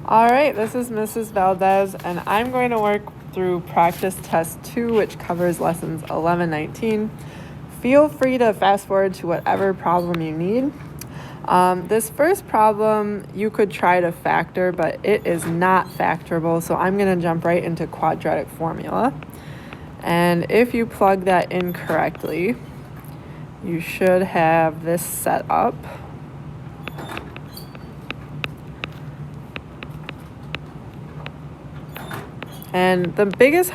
All right, this is Mrs. Valdez, and I'm going to work through practice test 2, which covers lessons 11, 19. Feel free to fast forward to whatever problem you need. This first problem, you could try to factor, but it is not factorable, so I'm going to jump right into quadratic formula. And if you plug that in correctly, you should have this set up. And the biggest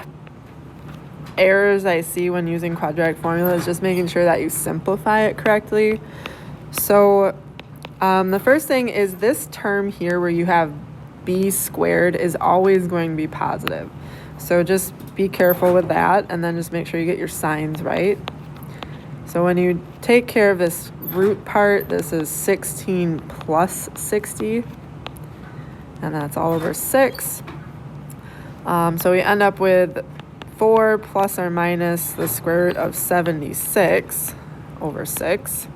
errors I see when using quadratic formula is just making sure that you simplify it correctly. So the first thing is this term here where you have b squared is always going to be positive. So just be careful with that, and then just make sure you get your signs right. So when you take care of this root part, this is 16 plus 60, and that's all over 6. So we end up with 4 plus or minus the square root of 76 over 6.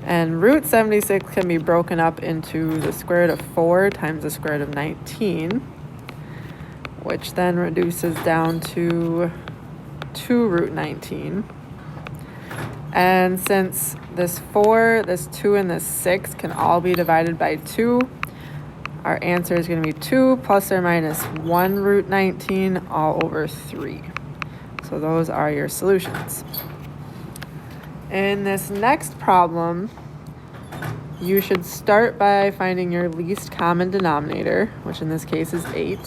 And root 76 can be broken up into the square root of 4 times the square root of 19, which then reduces down to 2 root 19. And since this 4, this 2, and this 6 can all be divided by 2, our answer is going to be 2 plus or minus 1 root 19 all over 3. So those are your solutions. In this next problem, you should start by finding your least common denominator, which in this case is 8.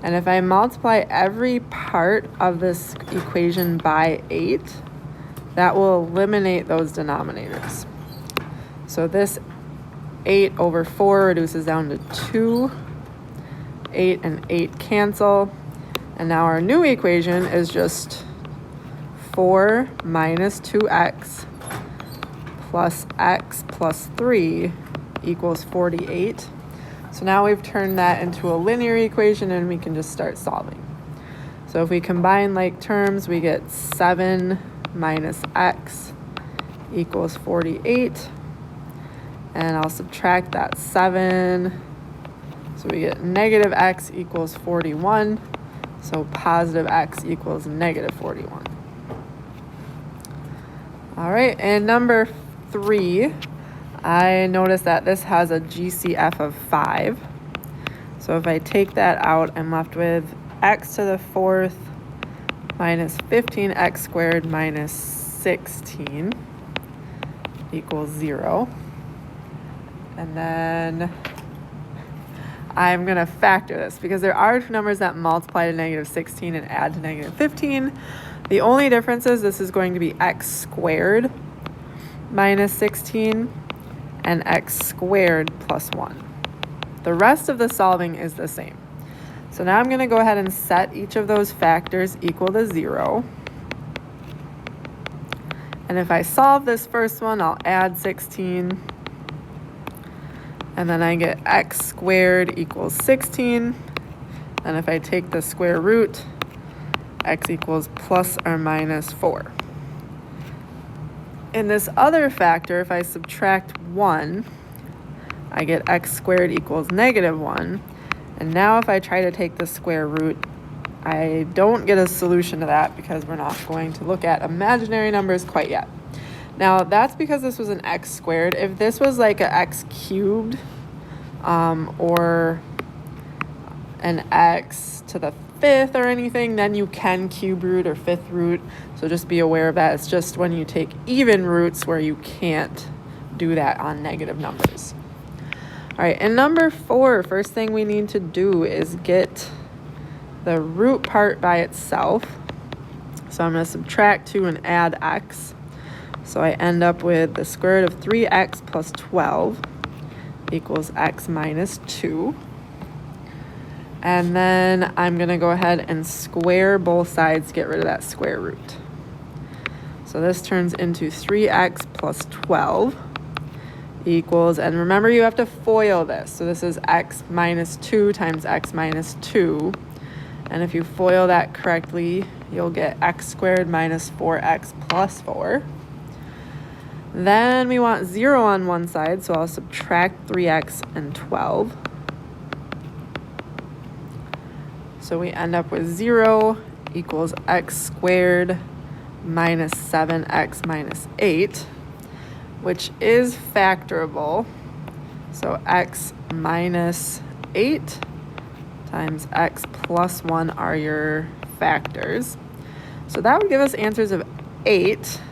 And if I multiply every part of this equation by 8, that will eliminate those denominators. So this 8 over 4 reduces down to 2. 8 and 8 cancel. And now our new equation is just 4 minus 2x plus x plus 3 equals 48. So now we've turned that into a linear equation, and we can just start solving. So if we combine like terms, we get 7 minus x equals 48. And I'll subtract that 7. So we get negative x equals 41. So positive x equals negative 41. All right, and number 3, I notice that this has a GCF of 5. So if I take that out, I'm left with x to the 4th minus 15x squared minus 16 equals 0. And then I'm going to factor this because there are two numbers that multiply to negative 16 and add to negative 15. The only difference is this is going to be x squared minus 16 and x squared plus 1. The rest of the solving is the same. So now I'm going to go ahead and set each of those factors equal to 0. And if I solve this first one, I'll add 16. And then I get x squared equals 16. And if I take the square root, x equals plus or minus 4. In this other factor, if I subtract 1, I get x squared equals negative 1. And now if I try to take the square root, I don't get a solution to that because we're not going to look at imaginary numbers quite yet. Now, that's because this was an x squared. If this was like an x cubed or an x to the 5th or anything, then you can cube root or 5th root. So just be aware of that. It's just when you take even roots where you can't do that on negative numbers. All right, and number 4, first thing we need to do is get the root part by itself. So I'm going to subtract 2 and add x. So I end up with the square root of 3x plus 12 equals x minus 2. And then I'm going to go ahead and square both sides, get rid of that square root. So this turns into 3x plus 12 equals, and remember you have to FOIL this. So this is x minus 2 times x minus 2. And if you FOIL that correctly, you'll get x squared minus 4x plus 4. Then we want 0 on one side, so I'll subtract 3x and 12. So we end up with 0 equals x squared minus 7x minus 8, which is factorable. So x minus 8 times x plus 1 are your factors. So that would give us answers of 8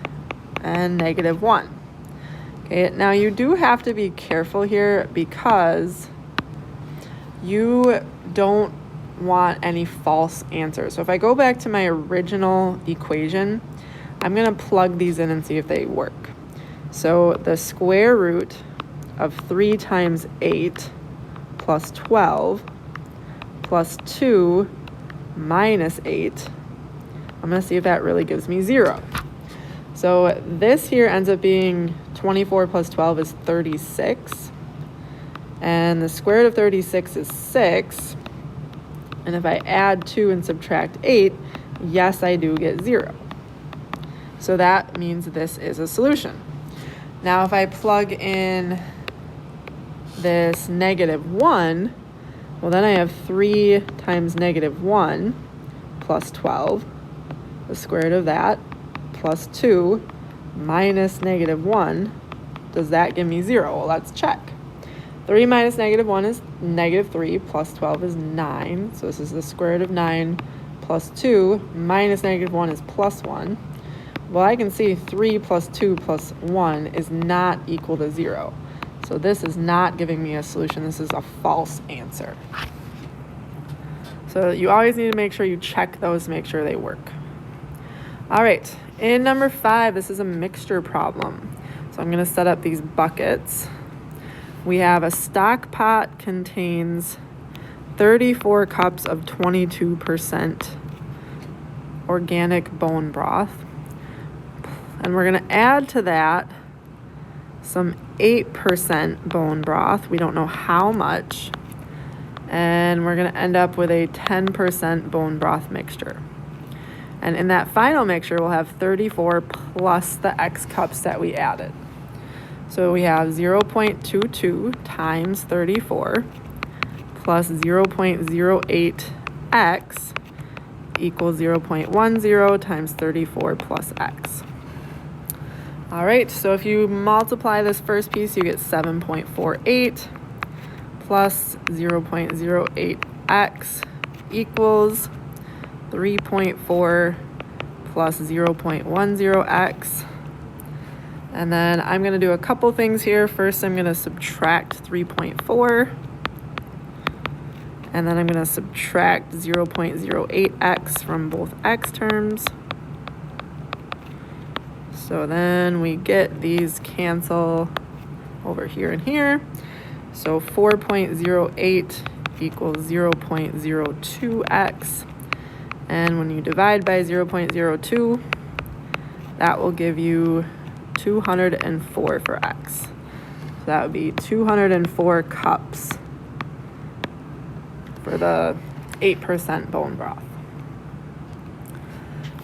and negative 1. Okay, now you do have to be careful here because you don't want any false answers. So if I go back to my original equation, I'm going to plug these in and see if they work. So the square root of 3 times 8 plus 12 plus 2 minus 8, I'm going to see if that really gives me 0. So this here ends up being 24 plus 12 is 36. And the square root of 36 is 6. And if I add 2 and subtract 8, yes, I do get 0. So that means this is a solution. Now if I plug in this negative 1, well then I have 3 times negative 1 plus 12, the square root of that, plus 2 minus negative 1. Does that give me 0? Well, let's check. 3 minus negative 1 is negative 3, plus 12 is 9. So this is the square root of 9 plus 2 minus negative 1 is plus 1. Well, I can see 3 plus 2 plus 1 is not equal to 0. So this is not giving me a solution. This is a false answer. So you always need to make sure you check those to make sure they work. All right, in number 5, this is a mixture problem. So I'm going to set up these buckets. We have a stock pot contains 34 cups of 22% organic bone broth. And we're going to add to that some 8% bone broth. We don't know how much. And we're going to end up with a 10% bone broth mixture. And in that final mixture, we'll have 34 plus the X cups that we added. So we have 0.22 times 34 plus 0.08x equals 0.10 times 34 plus x. All right, so if you multiply this first piece, you get 7.48 plus 0.08x equals 3.4 plus 0.10x. And then I'm going to do a couple things here. First, I'm going to subtract 3.4. And then I'm going to subtract 0.08x from both x terms. So then we get these cancel over here and here. So 4.08 equals 0.02x. And when you divide by 0.02, that will give you 204 for x. So that would be 204 cups for the 8% bone broth.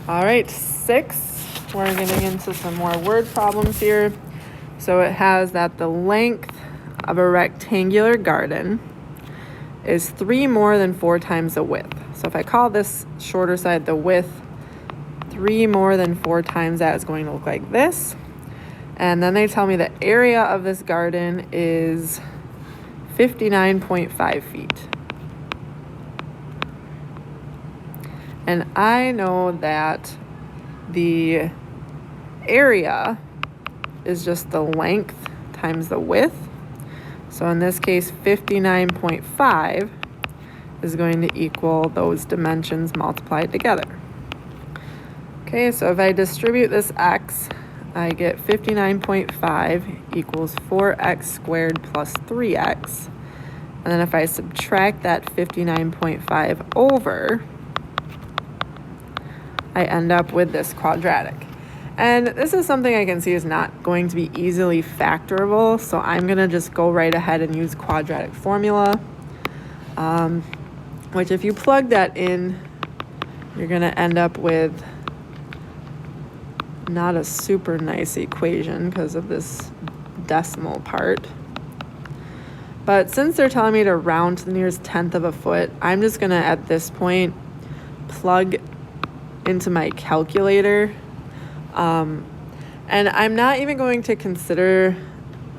All right, 6. We're getting into some more word problems here. So it has that the length of a rectangular garden is 3 more than 4 times the width. So if I call this shorter side the width, 3 more than 4 times that is going to look like this. And then they tell me the area of this garden is 59.5 feet. And I know that the area is just the length times the width. So in this case, 59.5 is going to equal those dimensions multiplied together. Okay, so if I distribute this x, I get 59.5 equals 4x squared plus 3x. And then if I subtract that 59.5 over, I end up with this quadratic. And this is something I can see is not going to be easily factorable, so I'm going to just go right ahead and use quadratic formula, which if you plug that in, you're going to end up with not a super nice equation because of this decimal part. But since they're telling me to round to the nearest tenth of a foot, I'm just gonna, at this point, plug into my calculator. And I'm not even going to consider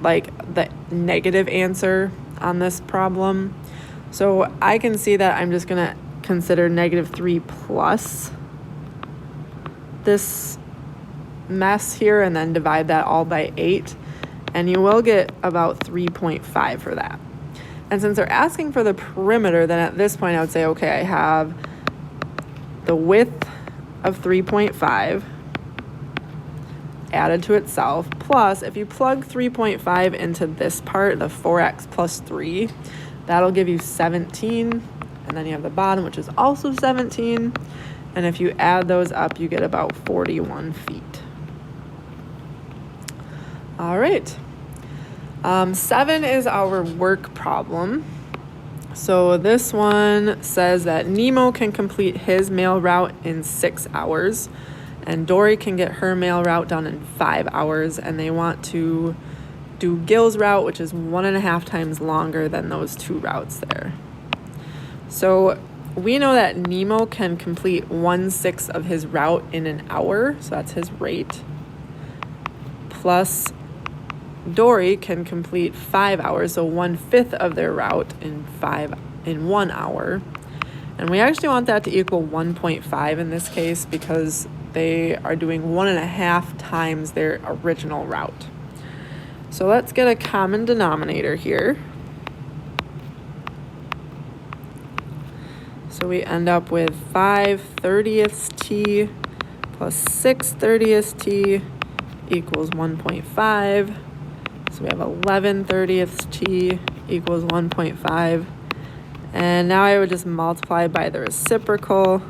like the negative answer on this problem. So I can see that I'm just gonna consider -3 plus this mess here and then divide that all by 8. And you will get about 3.5 for that. And since they're asking for the perimeter, then at this point I would say, okay, I have the width of 3.5 added to itself, plus if you plug 3.5 into this part, the 4x plus 3, that'll give you 17. And then you have the bottom, which is also 17. And if you add those up, you get about 41 feet. All right. 7 is our work problem. So this one says that Nemo can complete his mail route in 6 hours, and Dory can get her mail route done in 5 hours, and they want to do Gil's route, which is 1.5 times longer than those 2 routes there. So we know that Nemo can complete 1/6 of his route in an hour, so that's his rate, plus Dory can complete 5 hours, so 1/5 of their route in 1 hour. And we actually want that to equal 1.5 in this case because they are doing 1.5 times their original route. So let's get a common denominator here. So we end up with 5/30ths t plus 6/30ths t equals 1.5. So we have 11/30ths t equals 1.5. And now I would just multiply by the reciprocal.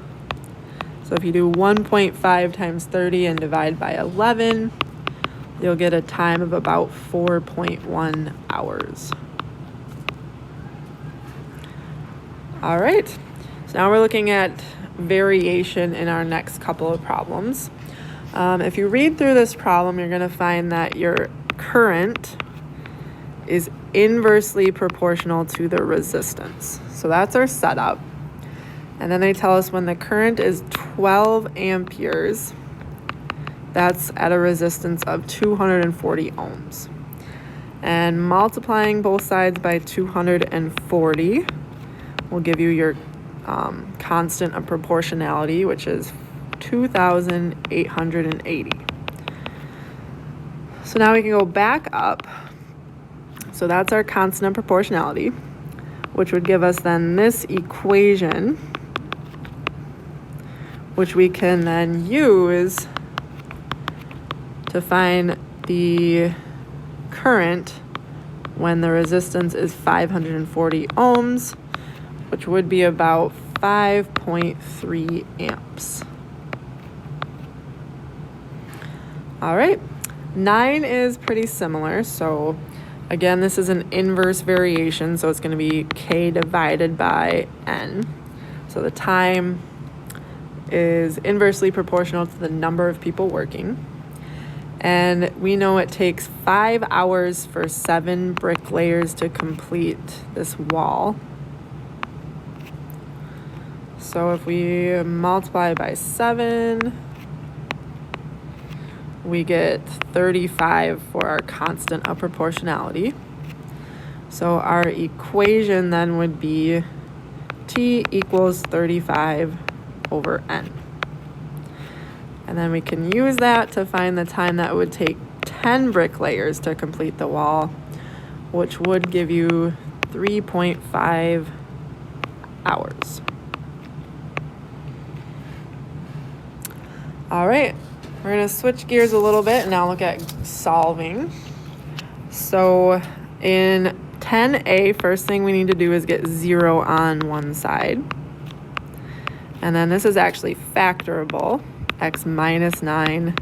So if you do 1.5 times 30 and divide by 11, you'll get a time of about 4.1 hours. All right, so now we're looking at variation in our next couple of problems. If you read through this problem, you're gonna find that your current is inversely proportional to the resistance. So that's our setup. And then they tell us when the current is 12 amperes, that's at a resistance of 240 ohms. And multiplying both sides by 240 will give you your constant of proportionality, which is 2,880. So now we can go back up. So that's our constant of proportionality, which would give us then this equation, which we can then use to find the current when the resistance is 540 ohms, which would be about 5.3 amps. All right, 9 is pretty similar. So again, this is an inverse variation, so it's going to be K divided by N. So the time is inversely proportional to the number of people working. And we know it takes 5 hours for 7 bricklayers to complete this wall. So if we multiply by 7, we get 35 for our constant of proportionality. So our equation then would be T equals 35 over N. And then we can use that to find the time that would take 10 bricklayers to complete the wall, which would give you 3.5 hours. All right, we're gonna switch gears a little bit and now look at solving. So in 10A, first thing we need to do is get 0 on one side. And then this is actually factorable. X minus 9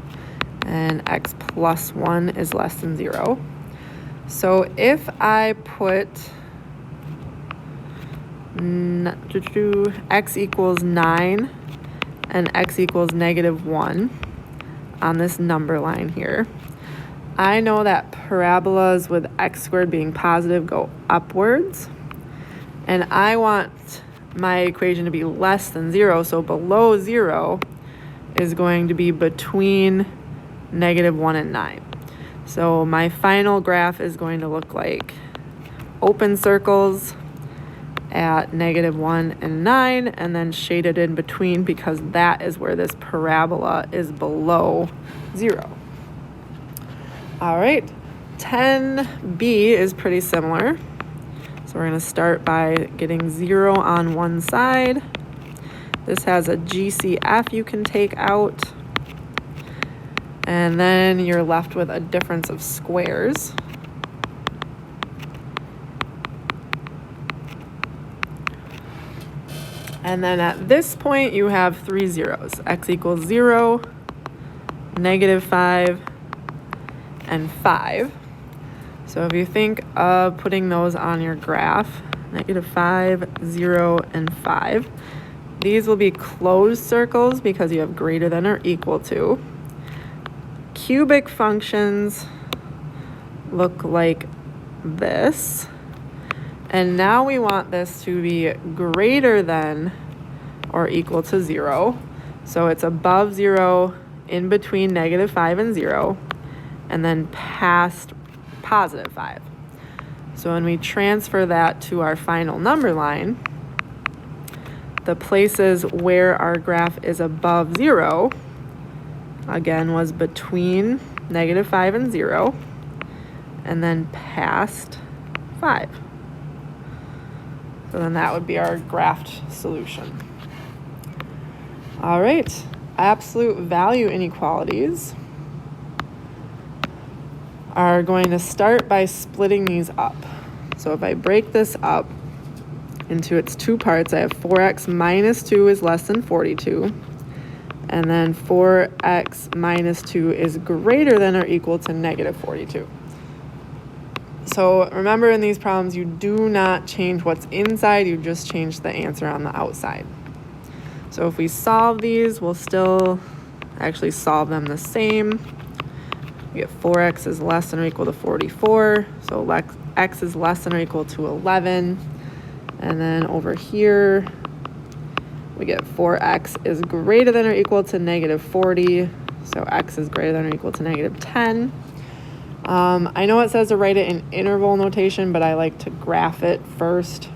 and x plus 1 is less than 0. So if I put x equals 9 and x equals -1 on this number line here, I know that parabolas with x squared being positive go upwards, and I want my equation to be less than 0, so below 0 is going to be between -1 and 9. So my final graph is going to look like open circles at -1 and 9, and then shaded in between because that is where this parabola is below 0. All right, 10b is pretty similar. So we're going to start by getting 0 on one side. This has a GCF you can take out. And then you're left with a difference of squares. And then at this point, you have 3 zeros. X equals 0, -5, and 5. So if you think of putting those on your graph, -5, 0, and 5, these will be closed circles because you have greater than or equal to. Cubic functions look like this. And now we want this to be greater than or equal to 0. So it's above 0, in between -5 and 0, and then past +5. So when we transfer that to our final number line, the places where our graph is above 0, again, was between -5 and 0, and then past 5. So then that would be our graphed solution. All right, absolute value inequalities are going to start by splitting these up. So if I break this up into its two parts, I have 4x minus 2 is less than 42. And then 4x minus 2 is greater than or equal to -42. So remember, in these problems, you do not change what's inside, you just change the answer on the outside. So if we solve these, we'll still actually solve them the same. We get 4x is less than or equal to 44, so x is less than or equal to 11. And then over here, we get 4x is greater than or equal to -40, so x is greater than or equal to -10. I know it says to write it in interval notation, but I like to graph it first.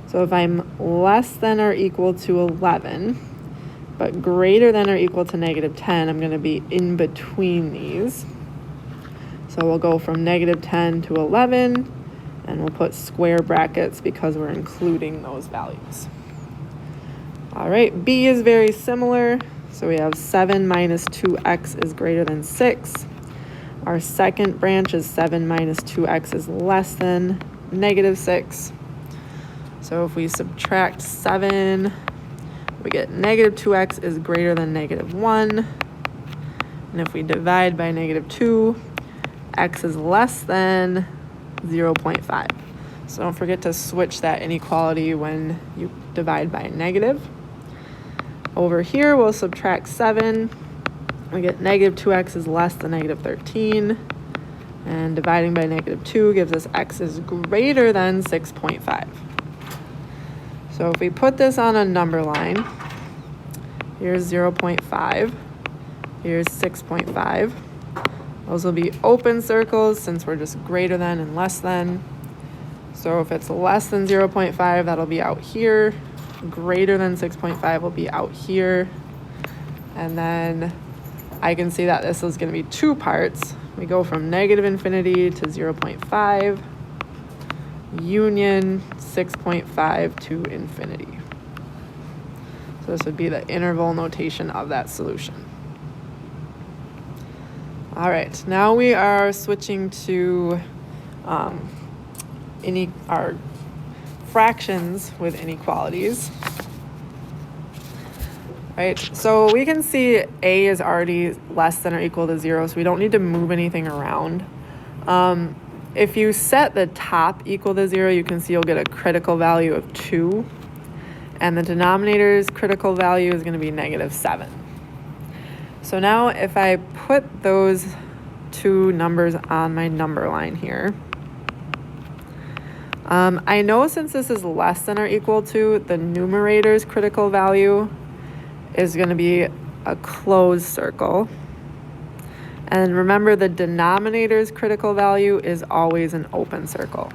So if I'm less than or equal to 11, but greater than or equal to -10, I'm going to be in between these. So we'll go from -10 to 11, and we'll put square brackets because we're including those values. All right, b is very similar. So we have 7 minus 2x is greater than 6. Our second branch is 7 minus 2x is less than -6. So if we subtract 7, we get -2x is greater than -1. And if we divide by -2, x is less than 0.5. So don't forget to switch that inequality when you divide by a negative. Over here, we'll subtract 7. We get -2x is less than -13. And dividing by -2 gives us x is greater than 6.5. So if we put this on a number line, here's 0.5, here's 6.5. Those will be open circles since we're just greater than and less than. So if it's less than 0.5, that'll be out here. Greater than 6.5 will be out here. And then I can see that this is going to be two parts. We go from -infinity to 0.5, union 6.5 to infinity. So this would be the interval notation of that solution. All right, now we are switching to our fractions with inequalities. Right, so we can see a is already less than or equal to 0, so we don't need to move anything around. If you set the top equal to 0, you can see you'll get a critical value of 2, and the denominator's critical value is going to be -7. So now if I put those two numbers on my number line here. I know since this is less than or equal to, the numerator's critical value is going to be a closed circle. And remember, the denominator's critical value is always an open circle.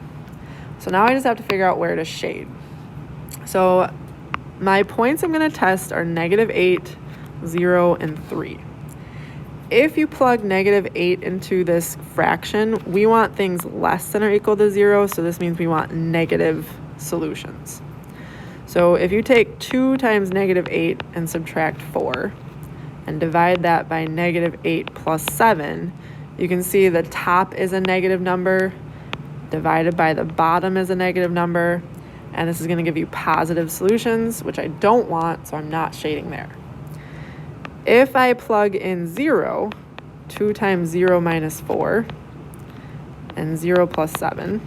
So now I just have to figure out where to shade. So my points I'm going to test are -8, 0, and 3. If you plug -8 into this fraction, we want things less than or equal to 0, so this means we want negative solutions. So if you take 2 times -8 and subtract 4, and divide that by -8 plus 7, you can see the top is a negative number, divided by the bottom is a negative number, and this is going to give you positive solutions, which I don't want, so I'm not shading there. If I plug in 0, 2 times 0 minus 4, and 0 plus 7,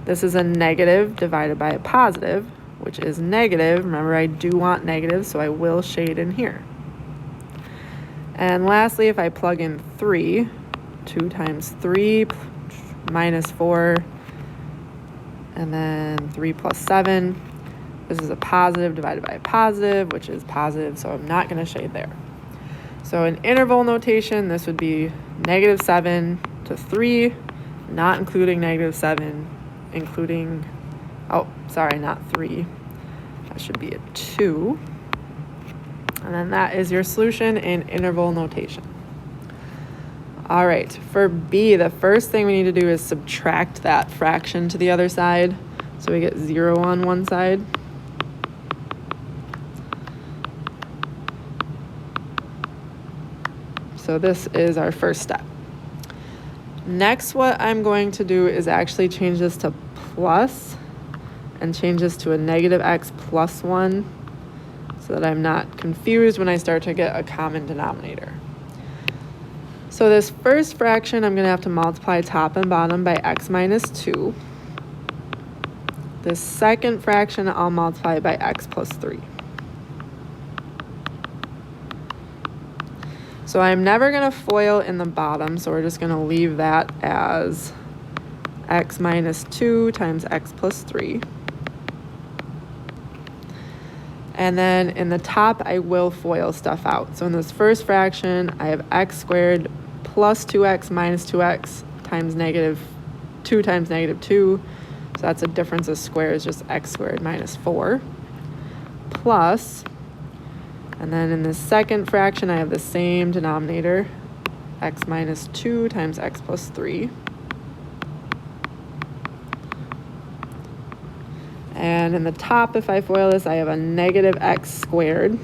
this is a negative divided by a positive, which is negative. Remember, I do want negative, so I will shade in here. And lastly, if I plug in 3, 2 times 3 minus 4, and then 3 plus 7, this is a positive divided by a positive, which is positive, so I'm not going to shade there. So in interval notation, this would be -7 to 3, not including -7, including, oh, sorry, not 3. That should be a 2. And then that is your solution in interval notation. All right, for B, the first thing we need to do is subtract that fraction to the other side. So we get 0 on one side. So this is our first step. Next, what I'm going to do is actually change this to plus and change this to a -x plus 1 so that I'm not confused when I start to get a common denominator. So this first fraction, I'm going to have to multiply top and bottom by x minus 2. This second fraction, I'll multiply by x plus 3. So I'm never going to FOIL in the bottom, so we're just going to leave that as x minus 2 times x plus 3. And then in the top, I will FOIL stuff out. So in this first fraction, I have x squared plus 2x minus 2x times -2 times -2. So that's a difference of squares, just x squared minus 4. Plus, and then in the second fraction, I have the same denominator, x minus 2 times x plus 3. And in the top, if I FOIL this, I have a -x squared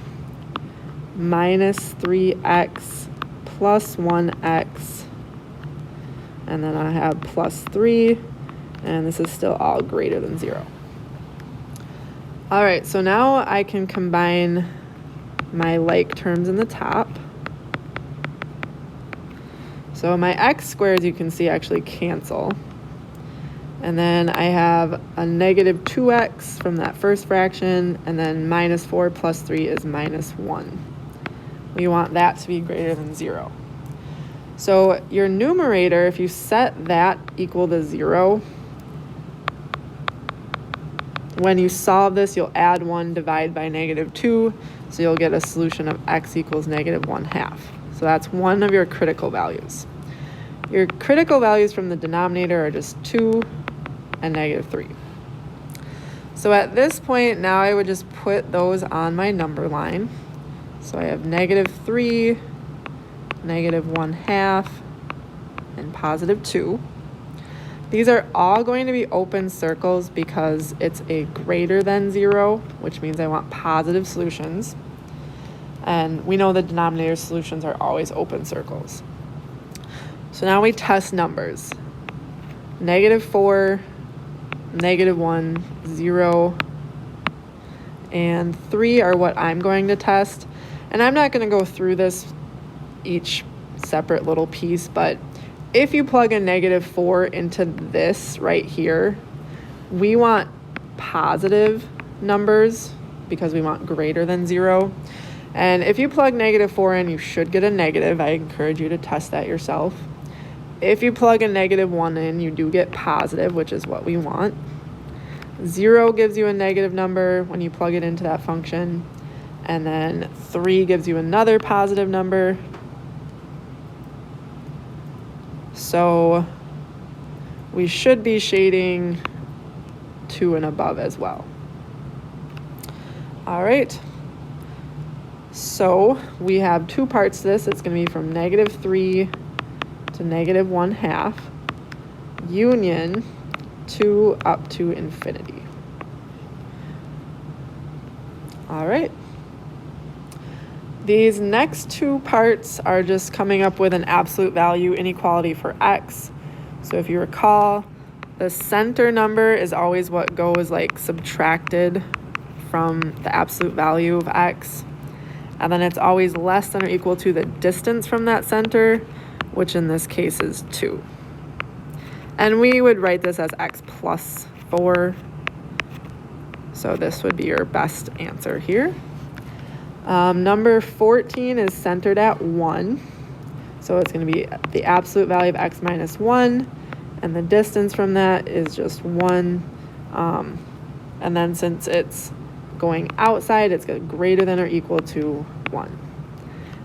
minus 3x plus 1x. And then I have plus 3, and this is still all greater than 0. All right, so now I can combine my like terms in the top. So my x squares, you can see, actually cancel. And then I have a -2x from that first fraction, and then minus 4 plus 3 is minus 1. We want that to be greater than 0. So your numerator, if you set that equal to 0, when you solve this, you'll add 1, divide by -2, so you'll get a solution of x equals -1/2. So that's one of your critical values. Your critical values from the denominator are just 2 and -3. So at this point, now I would just put those on my number line. So I have -3, -1/2, and +2. These are all going to be open circles because it's a greater than 0, which means I want positive solutions. And we know the denominator solutions are always open circles. So now we test numbers. -4, -1, 0, and 3 are what I'm going to test. And I'm not going to go through this each separate little piece, but if you plug a -4 into this right here, we want positive numbers because we want greater than 0. And if you plug -4 in, you should get a negative. I encourage you to test that yourself. if you plug a -1 in, you do get positive, which is what we want. 0 gives you a negative number when you plug it into that function. And then 3 gives you another positive number. So we should be shading 2 and above as well. All right. So we have two parts to this. It's going to be from -3 to -1/2, union 2 up to infinity. All right. These next two parts are just coming up with an absolute value inequality for x. So if you recall, the center number is always what goes like subtracted from the absolute value of x. And then it's always less than or equal to the distance from that center, which in this case is 2. And we would write this as x plus 4. So this would be your best answer here. Number 14 is centered at 1. So it's going to be the absolute value of x minus 1. And the distance from that is just 1. And then since it's going outside, it's greater than or equal to 1.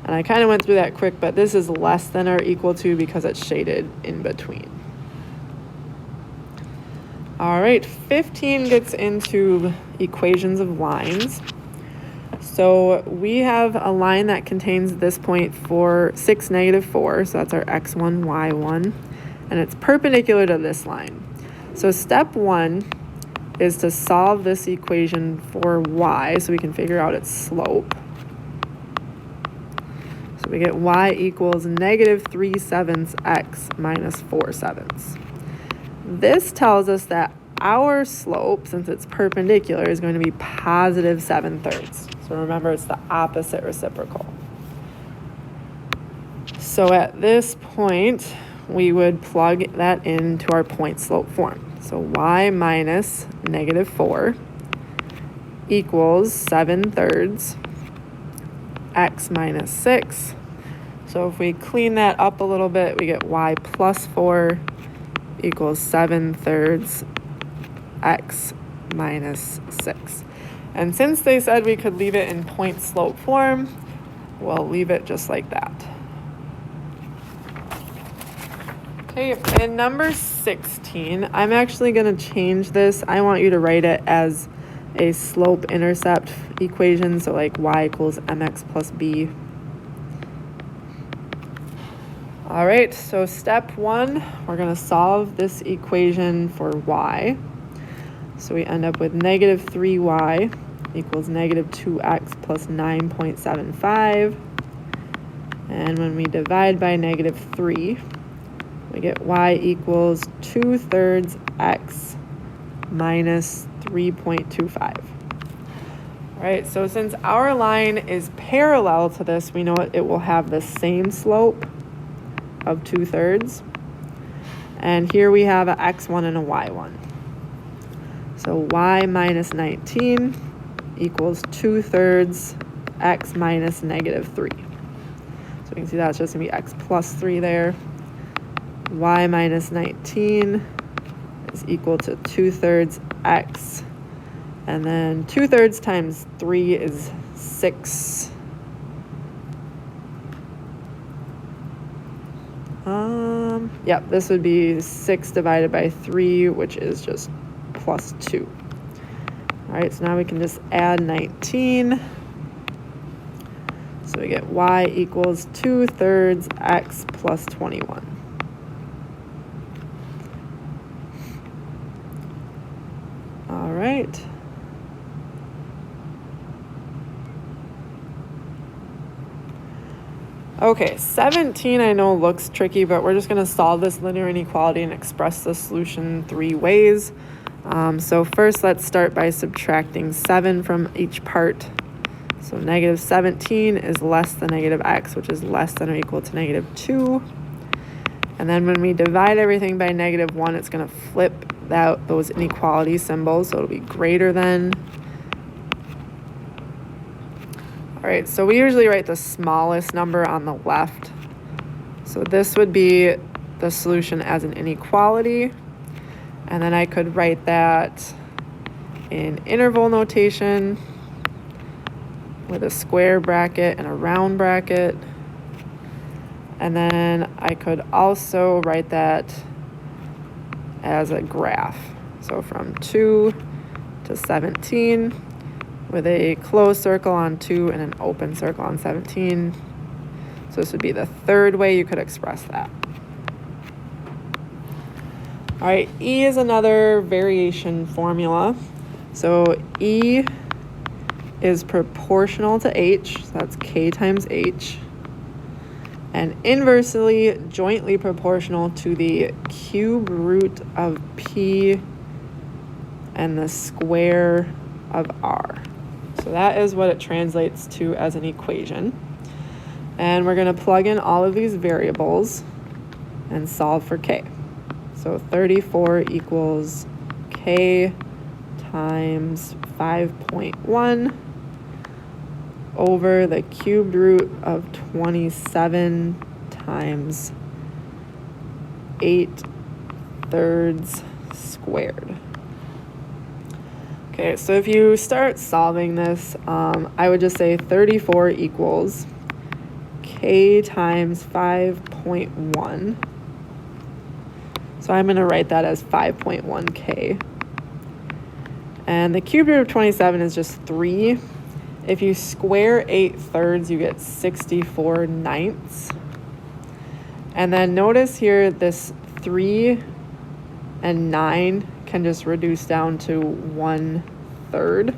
And I kind of went through that quick, but this is less than or equal to because it's shaded in between. All right, 15 gets into equations of lines. So we have a line that contains this point for 6, -4, so that's our x1, y1, and it's perpendicular to this line. So step 1 is to solve this equation for y so we can figure out its slope. So we get y equals -3/7 x minus 4/7. This tells us that our slope, since it's perpendicular, is going to be positive 7/3. So remember, it's the opposite reciprocal. So at this point, we would plug that into our point slope form. So y minus -4 equals 7/3 x minus 6. So if we clean that up a little bit, we get y plus 4 equals 7/3 x minus 6. And since they said we could leave it in point slope form, we'll leave it just like that. Okay, and number 16, I'm actually going to change this. I want you to write it as a slope-intercept equation, so like y equals mx plus b. All right, so step 1, we're going to solve this equation for y. So we end up with -3y equals -2x plus 9.75. And when we divide by -3, we get y equals 2/3 x minus 3.25. All right, so since our line is parallel to this, we know it will have the same slope of 2/3. And here we have a x1 and a y1. So y minus 19 equals 2/3 x minus -3. So we can see that's just going to be x plus 3 there. Y minus 19 is equal to 2/3 x. And then 2/3 times 3 is 6. Yep, this would be 6 divided by 3, which is just plus 2. All right, so now we can just add 19. So we get y equals 2/3 x plus 21. All right. Okay, 17 I know looks tricky, but we're just going to solve this linear inequality and express the solution 3 ways. So first, let's start by subtracting 7 from each part. So -17 is less than -x, which is less than or equal to -2. And then when we divide everything by -1, it's going to flip out those inequality symbols, so it'll be greater than. All right, so we usually write the smallest number on the left. So this would be the solution as an inequality. And then I could write that in interval notation with a square bracket and a round bracket. And then I could also write that as a graph. So from 2 to 17 with a closed circle on 2 and an open circle on 17. So this would be the third way you could express that. All right, E is another variation formula. So E is proportional to H, so that's K times H, and inversely jointly proportional to the cube root of P and the square of R. So that is what it translates to as an equation. And we're going to plug in all of these variables and solve for K. So 34 equals K times 5.1 over the cubed root of 27 times 8/3 squared. Okay, so if you start solving this, I would just say 34 equals K times 5.1. So I'm going to write that as 5.1K. And the cube root of 27 is just 3. If you square 8/3, you get 64/9. And then notice here this 3 and 9 can just reduce down to 1/3.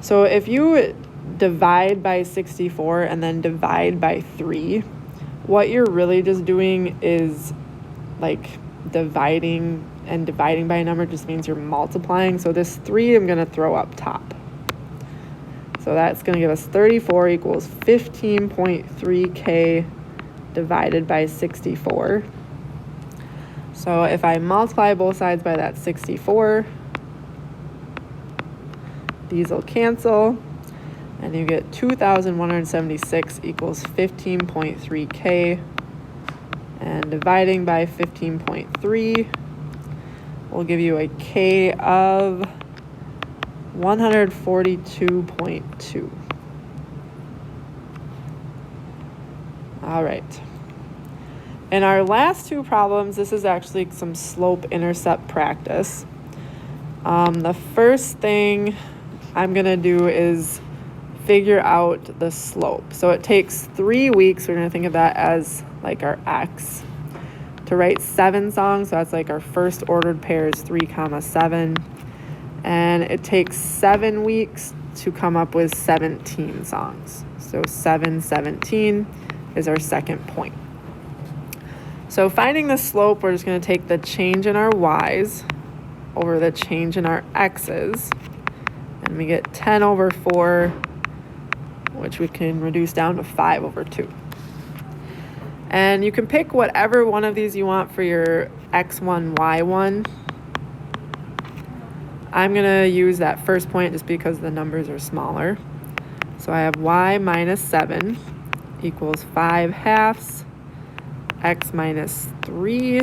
So if you divide by 64 and then divide by 3, what you're really just doing is like dividing, and dividing by a number just means you're multiplying. So this 3 I'm going to throw up top. So that's going to give us 34 equals 15.3K divided by 64. So if I multiply both sides by that 64, these will cancel, and you get 2,176 equals 15.3K. And dividing by 15.3 will give you a K of 142.2. All right. In our last two problems, this is actually some slope-intercept practice. The first thing I'm going to do is figure out the slope. So it takes 3 weeks, we're going to think of that as like our X, to write 7 songs. So that's like our first ordered pair is 3, 7. And it takes 7 weeks to come up with 17 songs. So 7, 17 is our second point. So finding the slope, we're just going to take the change in our Y's over the change in our X's. And we get 10 over 4, which we can reduce down to 5 over 2. And you can pick whatever one of these you want for your X1, Y1. I'm going to use that first point just because the numbers are smaller. So I have Y minus 7 equals 5/2, X minus 3,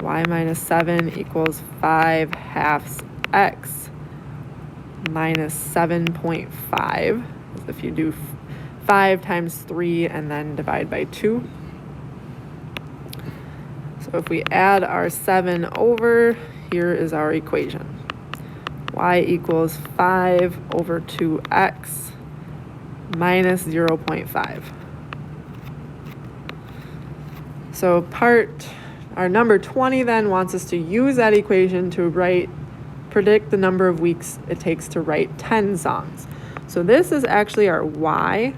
Y minus 7 equals 5/2 X minus 7.5. If you do 5 times 3 and then divide by 2. So if we add our 7 over, here is our equation. Y equals 5 over 2X minus 0.5. So our number 20 then wants us to use that equation to predict the number of weeks it takes to write 10 songs. So this is actually our Y.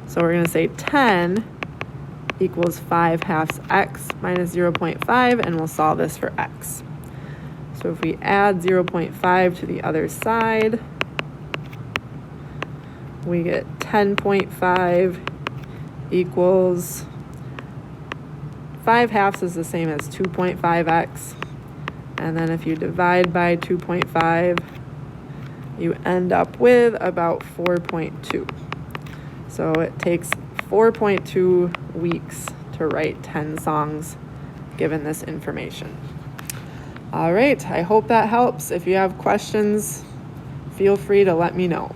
So we're going to say 10 equals 5/2 X minus 0.5, and we'll solve this for X. So if we add 0.5 to the other side, we get 10.5 equals 5/2 is the same as 2.5X. And then if you divide by 2.5, you end up with about 4.2. So it takes 4.2 weeks to write 10 songs given this information. All right, I hope that helps. If you have questions, feel free to let me know.